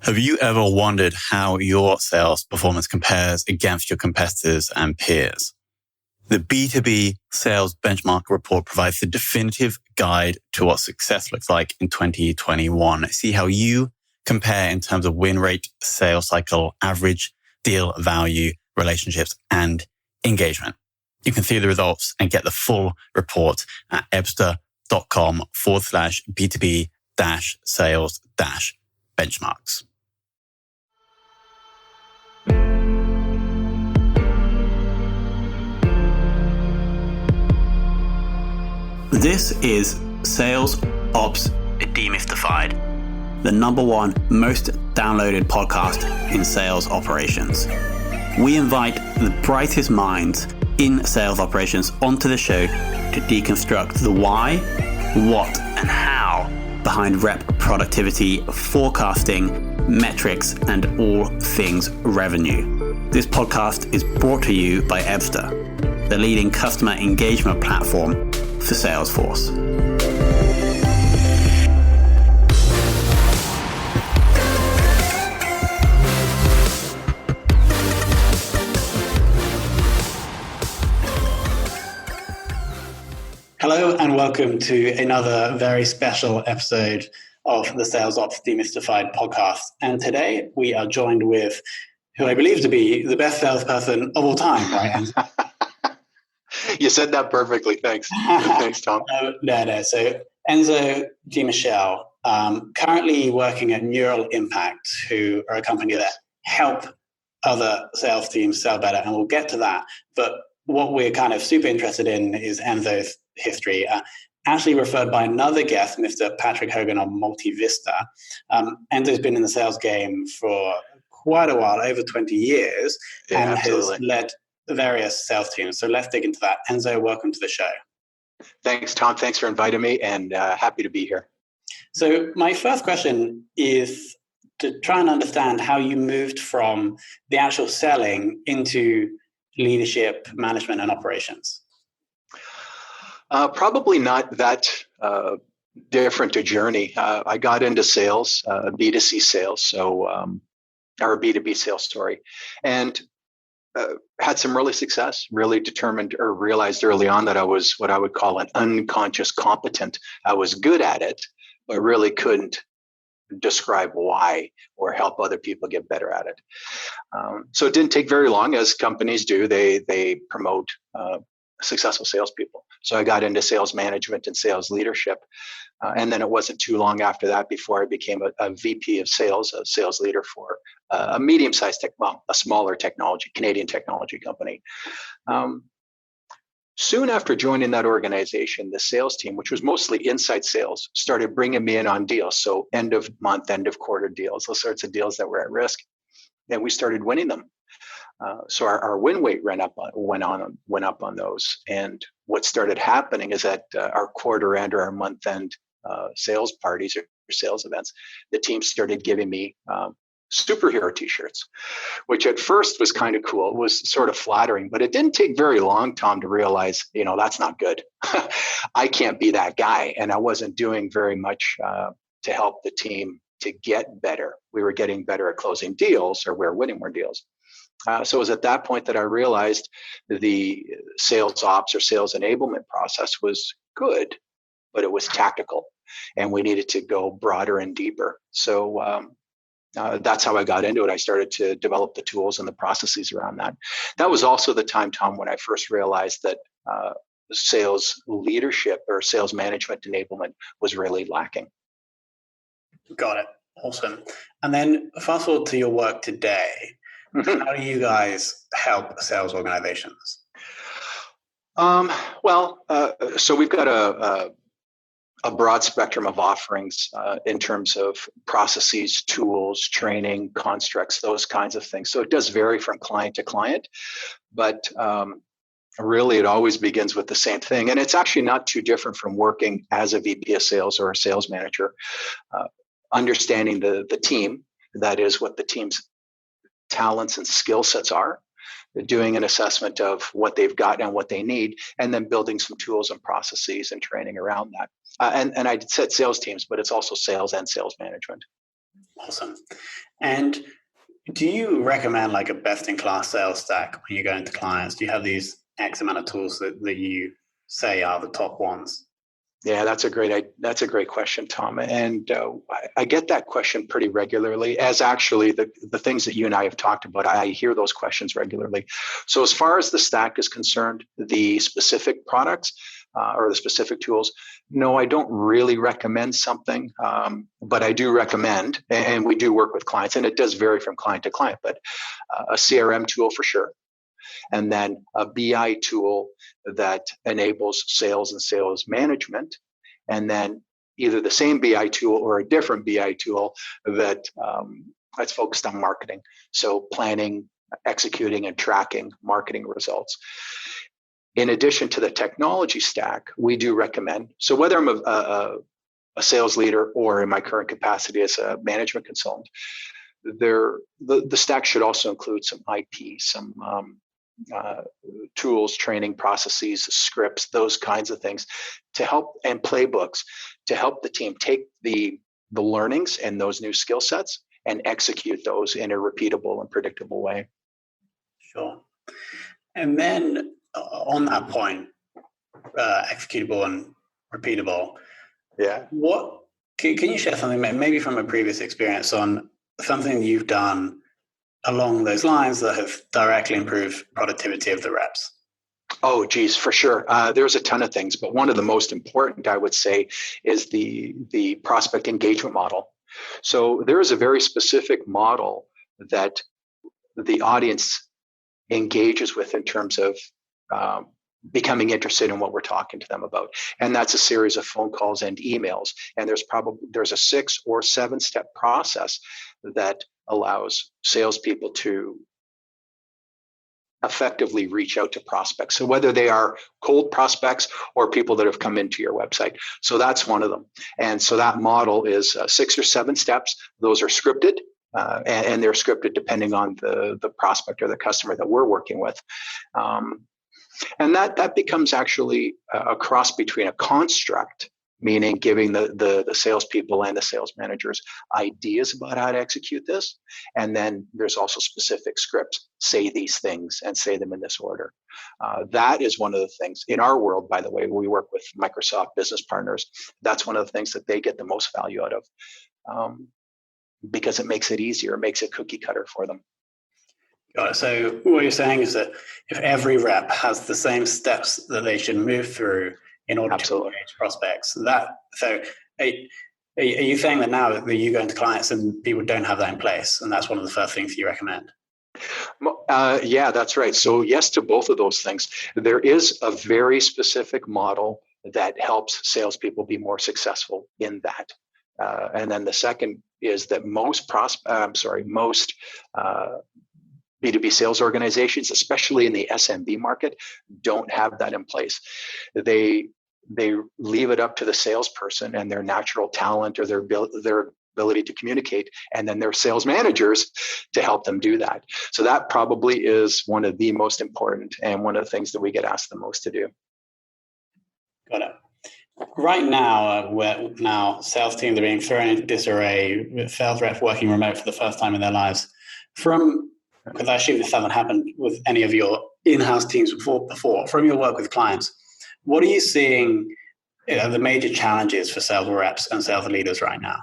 Have you ever wondered how your sales performance compares against your competitors and peers? The B2B Sales Benchmark Report provides the definitive guide to what success looks like in 2021. See how you compare in terms of win rate, sales cycle, average deal value, relationships, and engagement. You can see the results and get the full report at ebsta.com/B2B-sales-benchmarks. This is Sales Ops Demystified, the #1 most downloaded podcast in sales operations. We invite the brightest minds in sales operations onto the show to deconstruct the why, what, and how behind rep productivity, forecasting, metrics, and all things revenue. This podcast is brought to you by Ebsta, the leading customer engagement platform for Salesforce. Hello and welcome to another very special episode of the Sales Ops Demystified podcast. And today we are joined with who I believe to be the best salesperson of all time, right, Enzo? You said that perfectly. Thanks. Thanks, Tom. No. So Enzo DiMichele, currently working at Neural Impact, who are a company that help other sales teams sell better. And we'll get to that. But what we're kind of super interested in is Enzo's history, actually referred by another guest, Mr. Patrick Hogan of Multivista. Enzo's been in the sales game for quite a while, over 20 years, and absolutely has led various sales teams. So let's dig into that. Enzo, welcome to the show. Thanks, Tom. Thanks for inviting me, and happy to be here. So my first question is to try and understand how you moved from the actual selling into leadership, management, and operations. Probably not that different a journey. I got into sales, B2C sales, or B2B sales, and had some really success, really determined or realized early on that I was what I would call an unconscious competent. I was good at it, but really couldn't describe why or help other people get better at it. So it didn't take very long, as companies do. They promote successful salespeople. So I got into sales management and sales leadership. And then it wasn't too long after that before I became a VP of sales, a sales leader for a medium-sized a smaller Canadian technology company. Soon after joining that organization, the sales team, which was mostly inside sales, started bringing me in on deals. So end of month, end of quarter deals, those sorts of deals that were at risk. And we started winning them. So our win rate went up on those. And what started happening is that our quarter end or our month end sales parties or sales events, the team started giving me superhero t-shirts, which at first was kind of cool. It was sort of flattering, but it didn't take very long, Tom, to realize, that's not good. I can't be that guy. And I wasn't doing very much to help the team to get better. We were getting better at closing deals, or we were winning more deals. So it was at that point that I realized the sales ops or sales enablement process was good, but it was tactical, and we needed to go broader and deeper. So that's how I got into it. I started to develop the tools and the processes around that. That was also the time, Tom, when I first realized that sales leadership or sales management enablement was really lacking. Got it. Awesome. And then fast forward to your work today. How do you guys help sales organizations? So we've got a broad spectrum of offerings in terms of processes, tools, training, constructs, those kinds of things. So it does vary from client to client, but really it always begins with the same thing. And it's actually not too different from working as a VP of sales or a sales manager. Understanding the team, that is what the team's talents and skill sets are, doing an assessment of what they've got and what they need, and then building some tools and processes and training around that. And I said sales teams, but it's also sales and sales management. Awesome. And do you recommend like a best-in-class sales stack when you go into clients? Do you have these X amount of tools that you say are the top ones? Yeah, that's a great question, Tom. And I get that question pretty regularly, as actually the things that you and I have talked about, I hear those questions regularly. So as far as the stack is concerned, the specific products or the specific tools, no, I don't really recommend something, but I do recommend, and we do work with clients, and it does vary from client to client, but a CRM tool for sure. And then a BI tool that enables sales and sales management, and then either the same BI tool or a different BI tool that's focused on marketing. So planning, executing, and tracking marketing results. In addition to the technology stack, we do recommend, so whether I'm a sales leader or in my current capacity as a management consultant, the stack should also include some IP, some tools, training processes, scripts, those kinds of things to help, and playbooks to help the team take the learnings and those new skill sets and execute those in a repeatable and predictable way. Sure. And then on that point, executable and repeatable. Yeah. What can you share something maybe from a previous experience on something you've done along those lines that have directly improved productivity of the reps? Oh, geez, for sure. There's a ton of things, but one of the most important, I would say, is the prospect engagement model. So there is a very specific model that the audience engages with in terms of becoming interested in what we're talking to them about. And that's a series of phone calls and emails. And there's a 6 or 7 step process that allows salespeople to effectively reach out to prospects. So whether they are cold prospects or people that have come into your website. So that's one of them. And so that model is 6 or 7 steps. Those are scripted. And they're scripted depending on the prospect or the customer that we're working with. And that becomes actually a cross between a construct, meaning giving the salespeople and the sales managers ideas about how to execute this. And then there's also specific scripts, say these things and say them in this order. That is one of the things in our world, by the way, we work with Microsoft business partners. That's one of the things that they get the most value out of because it makes it easier, it makes it cookie cutter for them. Got it. So what you're saying is that if every rep has the same steps that they should move through in order to engage prospects, are you saying that now that you go into clients and people don't have that in place, and that's one of the first things you recommend? Yeah, that's right. So yes to both of those things. There is a very specific model that helps salespeople be more successful in that. And then the second is that most B2B sales organizations, especially in the SMB market, don't have that in place. They leave it up to the salesperson and their natural talent or their ability to communicate, and then their sales managers to help them do that. So that probably is one of the most important and one of the things that we get asked the most to do. Got it. Right now, sales teams are being thrown into disarray with sales reps working remote for the first time in their lives. Because I assume this hasn't happened with any of your in-house teams before. From your work with clients, what are you seeing are the major challenges for sales reps and sales leaders right now?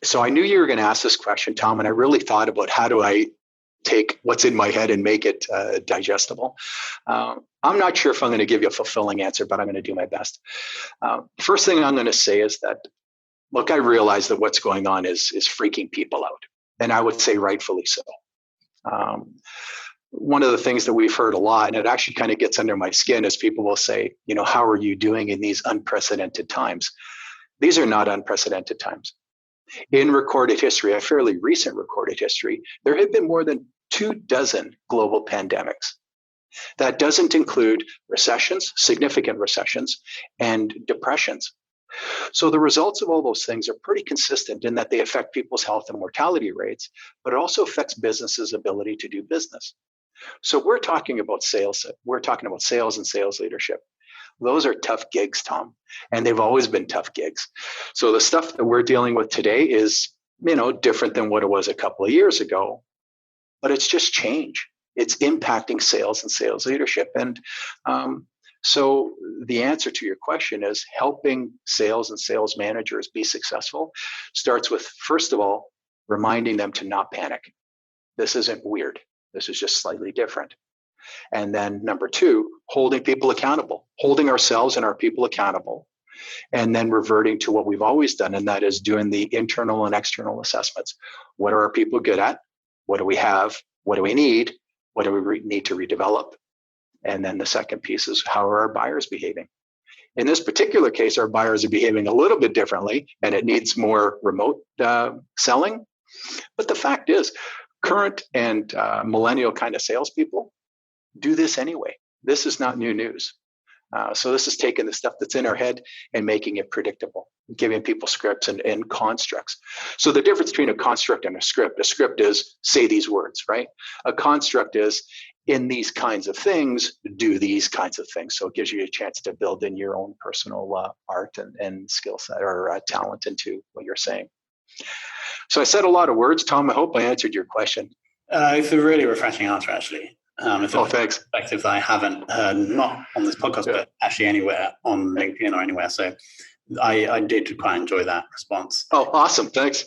So I knew you were going to ask this question, Tom, and I really thought about how do I take what's in my head and make it digestible. I'm not sure if I'm going to give you a fulfilling answer, but I'm going to do my best. First thing I'm going to say is that, look, I realize that what's going on is freaking people out. And I would say rightfully so. One of the things that we've heard a lot, and it actually kind of gets under my skin, is people will say, how are you doing in these unprecedented times? These are not unprecedented times. In recorded history, a fairly recent recorded history, there have been more than 24 global pandemics. That doesn't include recessions, significant recessions, and depressions. So the results of all those things are pretty consistent in that they affect people's health and mortality rates, but it also affects businesses' ability to do business. So we're talking about sales. We're talking about sales and sales leadership. Those are tough gigs, Tom, and they've always been tough gigs. So the stuff that we're dealing with today is different than what it was a couple of years ago, but it's just change. It's impacting sales and sales leadership. And so the answer to your question is helping sales and sales managers be successful starts with, first of all, reminding them to not panic. This isn't weird. This is just slightly different. And then number two, holding people accountable, holding ourselves and our people accountable, and then reverting to what we've always done, and that is doing the internal and external assessments. What are our people good at? What do we have? What do we need? What do we need to redevelop? And then the second piece is, how are our buyers behaving? In this particular case, our buyers are behaving a little bit differently, and it needs more remote selling. But the fact is, current and millennial kind of salespeople do this anyway. This is not new news. So this is taking the stuff that's in our head and making it predictable, giving people scripts and constructs. So the difference between a construct and a script is say these words, right? A construct is in these kinds of things, do these kinds of things. So it gives you a chance to build in your own personal art and skill set or talent into what you're saying. So I said a lot of words, Tom. I hope I answered your question. It's a really refreshing answer, actually. It's a thanks. Perspective that I haven't heard, not on this podcast, but actually anywhere on LinkedIn or anywhere. So I did quite enjoy that response. Oh, awesome. Thanks.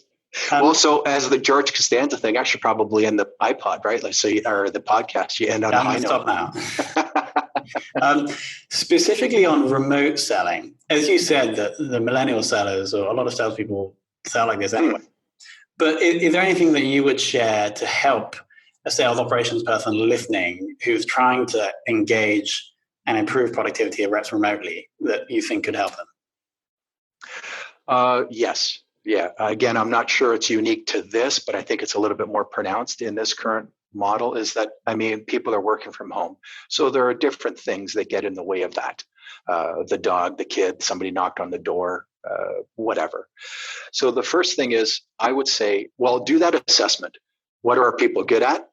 Well, so as the George Costanza thing, I should probably end the iPod, right? Like, so or the podcast, you end on a high note. Stop now. Specifically on remote selling, as you said, the millennial sellers or a lot of salespeople sell like this anyway. But is there anything that you would share to help a sales operations person listening who's trying to engage and improve productivity of reps remotely that you think could help them? Yes. Yeah. Again, I'm not sure it's unique to this, but I think it's a little bit more pronounced in this current model is that, people are working from home. So there are different things that get in the way of that. The dog, the kid, somebody knocked on the door, whatever. So the first thing is I would say, well, do that assessment. What are our people good at?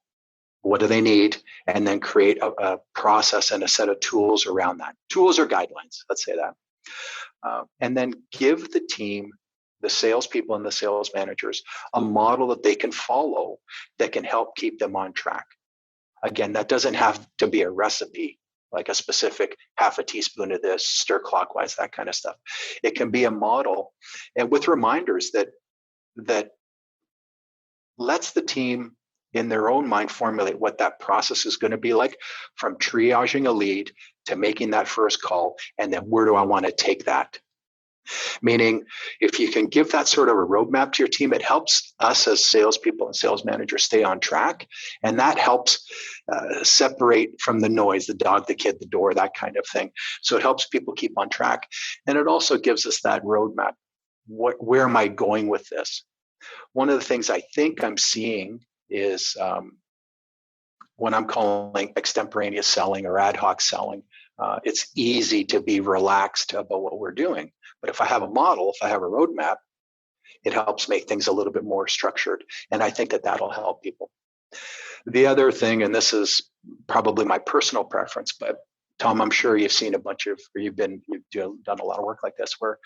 What do they need? And then create a process and a set of tools around that. Tools or guidelines, let's say that. And then give the team, the salespeople and the sales managers, a model that they can follow that can help keep them on track. Again, that doesn't have to be a recipe, like a specific half a teaspoon of this, stir clockwise, that kind of stuff. It can be a model and with reminders that lets the team in their own mind formulate what that process is going to be like, from triaging a lead to making that first call, and then where do I want to take that? Meaning, if you can give that sort of a roadmap to your team, it helps us as salespeople and sales managers stay on track, and that helps separate from the noise, the dog, the kid, the door, that kind of thing. So it helps people keep on track, and it also gives us that roadmap. Where am I going with this? One of the things I think I'm seeing is what I'm calling extemporaneous selling or ad hoc selling. It's easy to be relaxed about what we're doing. But if I have a model, if I have a roadmap, it helps make things a little bit more structured. And I think that that'll help people. The other thing, and this is probably my personal preference, but Tom, I'm sure you've seen you've done a lot of work like this, where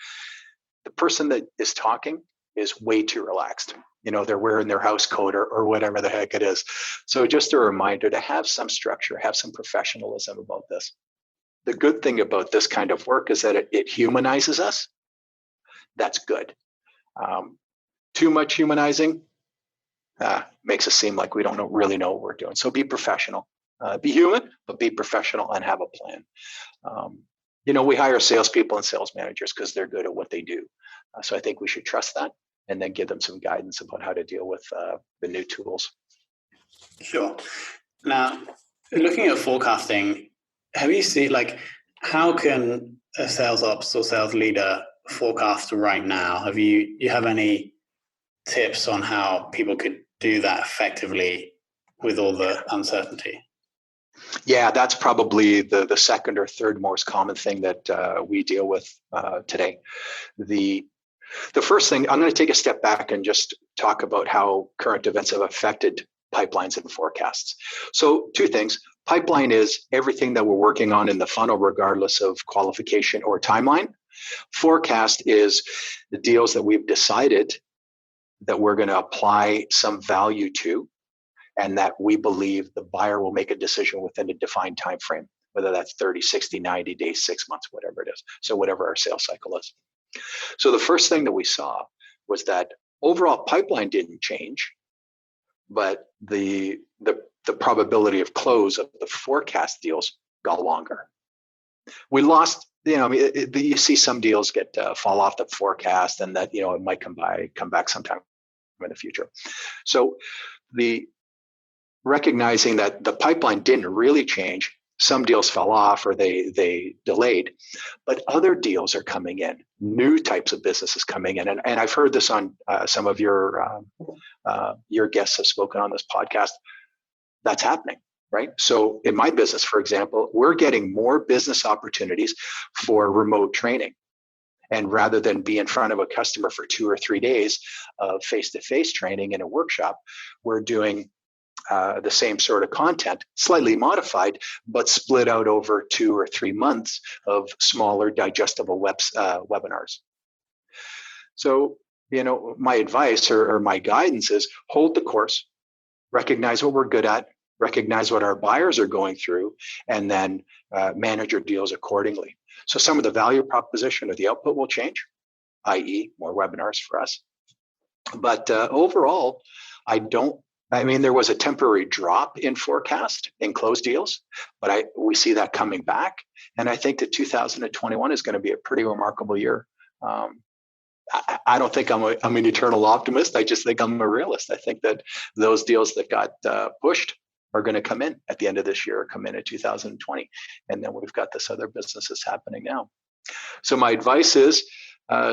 the person that is talking is way too relaxed. They're wearing their house coat or whatever the heck it is. So just a reminder to have some structure, have some professionalism about this. The good thing about this kind of work is that it humanizes us. That's good. Too much humanizing makes us seem like we don't really know what we're doing. So be professional. Be human, but be professional and have a plan. We hire salespeople and sales managers because they're good at what they do. So I think we should trust that and then give them some guidance about how to deal with the new tools. Sure. Now, looking at forecasting, have you seen, how can a sales ops or sales leader forecast right now? Have you have any tips on how people could do that effectively with all the uncertainty? Yeah, that's probably the second or third most common thing that we deal with today. The first thing, I'm going to take a step back and just talk about how current events have affected pipelines and forecasts. So two things. Pipeline is everything that we're working on in the funnel, regardless of qualification or timeline. Forecast is the deals that we've decided that we're going to apply some value to, and that we believe the buyer will make a decision within a defined time frame, whether that's 30, 60, 90 days, 6 months, whatever it is. So whatever our sales cycle is. So the first thing that we saw was that overall pipeline didn't change, but the probability of close of the forecast deals got longer. We lost, you see some deals get fall off the forecast, and that it might come back sometime in the future. So the recognizing that the pipeline didn't really change, some deals fell off or they delayed, but other deals are coming in, new types of businesses coming in, and I've heard this on some of your guests have spoken on this podcast. That's happening. Right. So in my business, for example, we're getting more business opportunities for remote training. And rather than be in front of a customer for 2 or 3 days of face-to-face training in a workshop, we're doing the same sort of content, slightly modified, but split out over 2 or 3 months of smaller, digestible webinars. So, my advice or my guidance is hold the course, recognize what we're good at, recognize what our buyers are going through, and then manage your deals accordingly. So some of the value proposition or the output will change, i.e. more webinars for us. But overall, there was a temporary drop in forecast in closed deals, but we see that coming back. And I think that 2021 is going to be a pretty remarkable year. I don't think I'm an eternal optimist. I just think I'm a realist. I think that those deals that got pushed are going to come in at the end of this year, come in 2020. And then we've got this other businesses happening now. So my advice is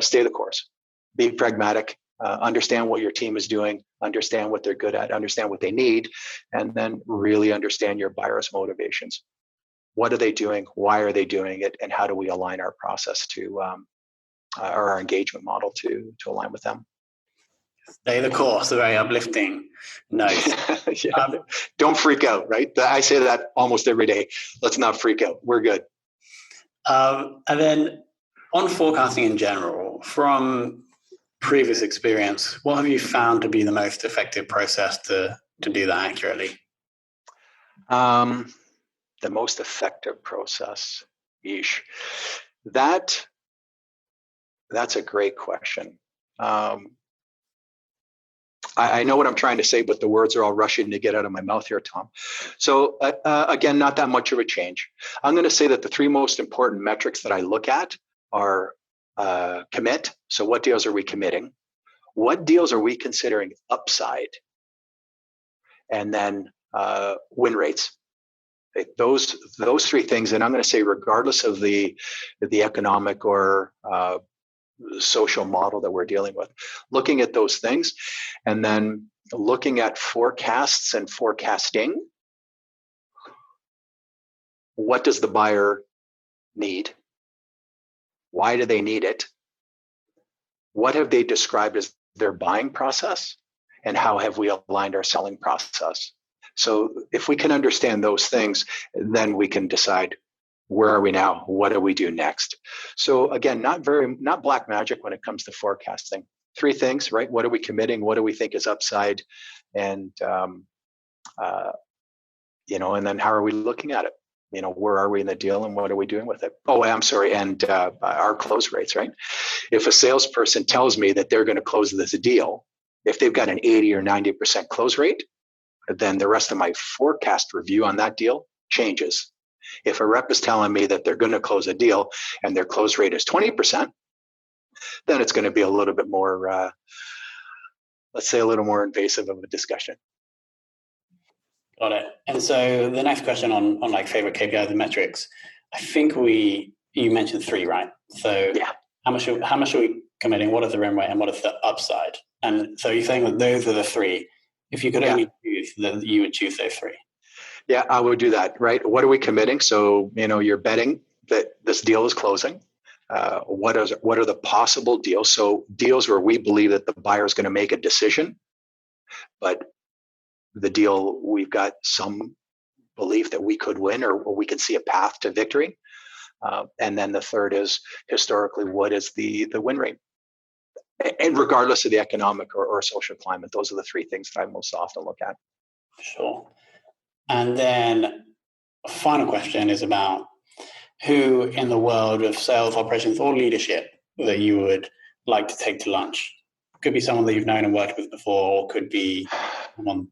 stay the course, be pragmatic, understand what your team is doing, understand what they're good at, understand what they need, and then really understand your buyers' motivations. What are they doing? Why are they doing it? And how do we align our process to or our engagement model to align with them? Stay the course, a very uplifting note. Yeah. Don't freak out, right? I say that almost every day. Let's not freak out. We're good. And then on forecasting in general, from previous experience, what have you found to be the most effective process to do that accurately? The most effective process, that's a great question. I know what I'm trying to say, but the words are all rushing to get out of my mouth here, Tom. So again, not that much of a change. I'm going to say that the 3 most important metrics that I look at are commit. So what deals are we committing? What deals are we considering upside? And then win rates. Those 3 things, and I'm going to say regardless of the economic or social model that we're dealing with, looking at those things, and then looking at forecasts and forecasting. What does the buyer need? Why do they need it? What have they described as their buying process? And how have we aligned our selling process? So if we can understand those things, then we can decide, where are we now? What do we do next? So again, not black magic when it comes to forecasting. 3 things, right? What are we committing? What do we think is upside? And and then how are we looking at it? Where are we in the deal and what are we doing with it? Oh, I'm sorry. And our close rates, right? If a salesperson tells me that they're going to close this deal, if they've got an 80 or 90% close rate, then the rest of my forecast review on that deal changes. If a rep is telling me that they're going to close a deal and their close rate is 20%, then it's going to be a little bit more, let's say a little more invasive of a discussion. Got it. And so the next question on like favorite KPIs and metrics, I think you mentioned 3, right? So yeah. How much are we committing? What is the win rate and what is the upside? And so you're saying that those are the 3. If you could only choose, then you would choose those 3. Yeah, I would do that, right? What are we committing? So, you're betting that this deal is closing. What are the possible deals? So deals where we believe that the buyer is going to make a decision, but the deal, we've got some belief that we could win or we can see a path to victory. And then the third is historically, what is the win rate? And regardless of the economic or social climate, those are the three things that I most often look at. Sure. And then a final question is about who in the world of sales operations or leadership that you would like to take to lunch. Could be someone that you've known and worked with before, or could be someone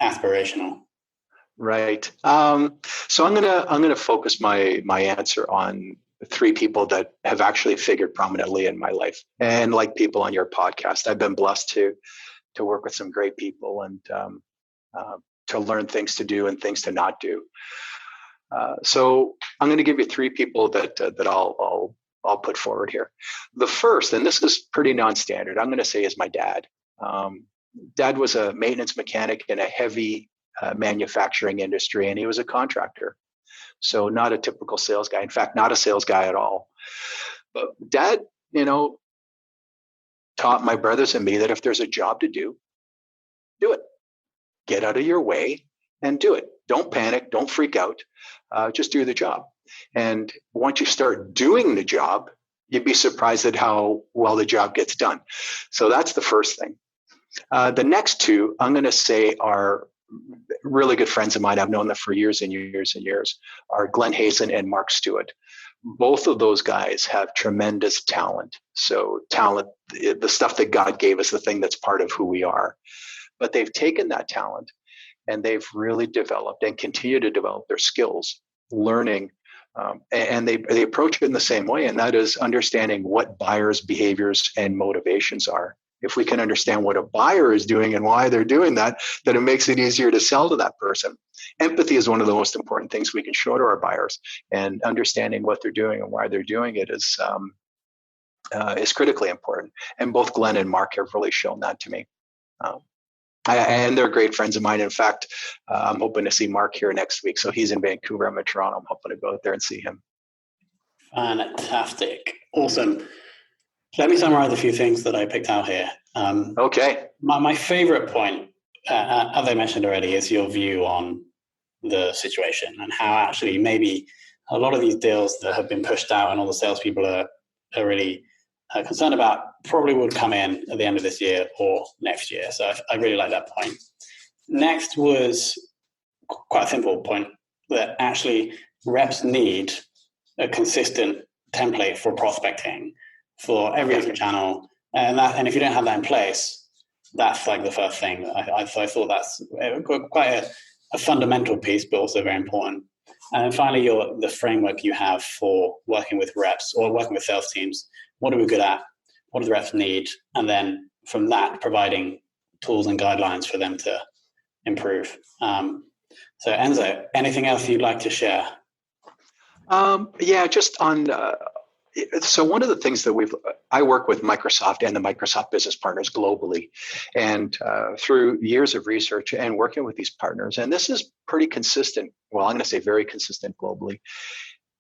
aspirational. Right. So I'm gonna focus my answer on three people that have actually figured prominently in my life, and like people on your podcast, I've been blessed to work with some great people and to learn things to do and things to not do. So I'm going to give you three people that I'll put forward here. The first, and this is pretty non-standard, I'm going to say is my dad. Dad was a maintenance mechanic in a heavy manufacturing industry, and he was a contractor. So not a typical sales guy. In fact, not a sales guy at all. But Dad, taught my brothers and me that if there's a job to do it. Get out of your way and do it. Don't panic. Don't freak out. Just do the job. And once you start doing the job, you'd be surprised at how well the job gets done. So that's the first thing. The next two, I'm going to say, are really good friends of mine. I've known them for years and years and years, are Glenn Hazen and Mark Stewart. Both of those guys have tremendous talent. So talent, the stuff that God gave us, the thing that's part of who we are. But they've taken that talent and they've really developed and continue to develop their skills, learning, and they approach it in the same way, and that is understanding what buyers' behaviors and motivations are. If we can understand what a buyer is doing and why they're doing that, then it makes it easier to sell to that person. Empathy is one of the most important things we can show to our buyers, and understanding what they're doing and why they're doing it is critically important. And both Glenn and Mark have really shown that to me. And they're great friends of mine. In fact, I'm hoping to see Mark here next week. So he's in Vancouver. I'm in Toronto. I'm hoping to go out there and see him. Fantastic. Awesome. Let me summarize a few things that I picked out here. Okay. My favorite point, as I mentioned already, is your view on the situation and how actually maybe a lot of these deals that have been pushed out and all the salespeople are really concerned about probably would come in at the end of this year or next year. So I really like that point. Next was quite a simple point, that actually reps need a consistent template for prospecting for every different channel. And if you don't have that in place, that's like the first thing. I thought that's quite a fundamental piece, but also very important. And then finally, the framework you have for working with reps or working with sales teams. What are we good at? What do the reps need? And then from that, providing tools and guidelines for them to improve. So Enzo, anything else you'd like to share? Yeah, just on... So one of the things that I work with Microsoft and the Microsoft business partners globally, and through years of research and working with these partners, and this is pretty consistent. Well, I'm going to say very consistent globally.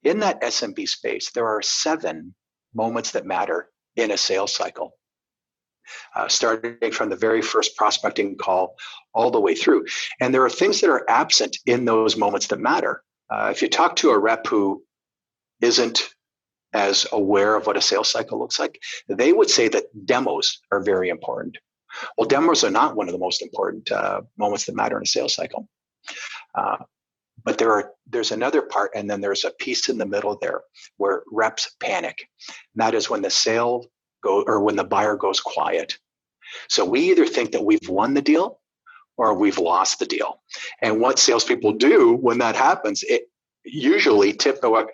In that SMB space, there are 7 moments that matter in a sales cycle, starting from the very first prospecting call all the way through. And there are things that are absent in those moments that matter. If you talk to a rep who isn't as aware of what a sales cycle looks like, they would say that demos are very important. Well, demos are not one of the most important moments that matter in a sales cycle. But there's another part, and then there's a piece in the middle there where reps panic. And that is when when the buyer goes quiet. So we either think that we've won the deal or we've lost the deal. And what salespeople do when that happens, it usually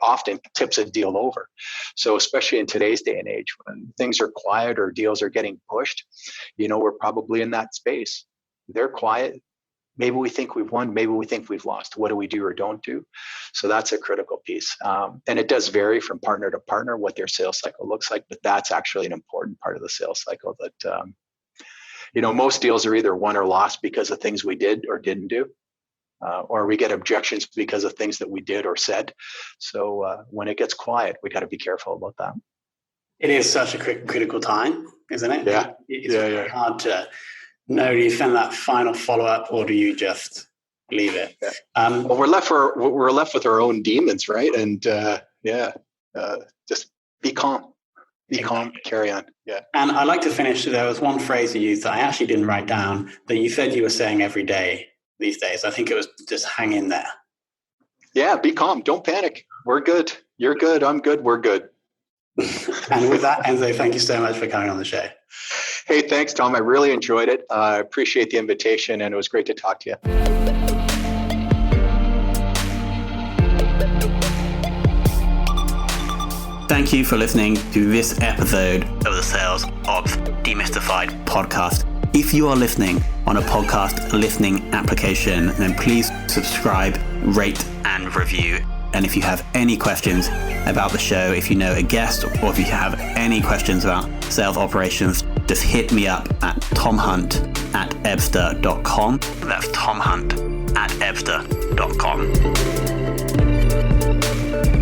often tips a deal over. So especially in today's day and age, when things are quiet or deals are getting pushed, we're probably in that space. They're quiet. Maybe we think we've won. Maybe we think we've lost. What do we do or don't do? So that's a critical piece. And it does vary from partner to partner what their sales cycle looks like, but that's actually an important part of the sales cycle that, most deals are either won or lost because of things we did or didn't do. Or we get objections because of things that we did or said. So when it gets quiet, we got to be careful about that. It is such a critical time, isn't it? Yeah. It's very hard to know. Do you send that final follow-up or do you just leave it? Yeah. Well, we're left with our own demons, right? And just be calm. Be calm, carry on. Yeah. And I like to finish, there was one phrase you used that I actually didn't write down that you said you were saying every day these days. I think it was just hang in there. Yeah, be calm. Don't panic. We're good. You're good. I'm good. We're good. And with that, Enzo, thank you so much for coming on the show. Hey, thanks, Tom. I really enjoyed it. I appreciate the invitation, and it was great to talk to you. Thank you for listening to this episode of the Sales Ops Demystified podcast. If you are listening on a podcast listening application, then please subscribe, rate, and review. And if you have any questions about the show, if you know a guest, or if you have any questions about sales operations, just hit me up at tomhunt@ebster.com. That's tomhunt@ebster.com.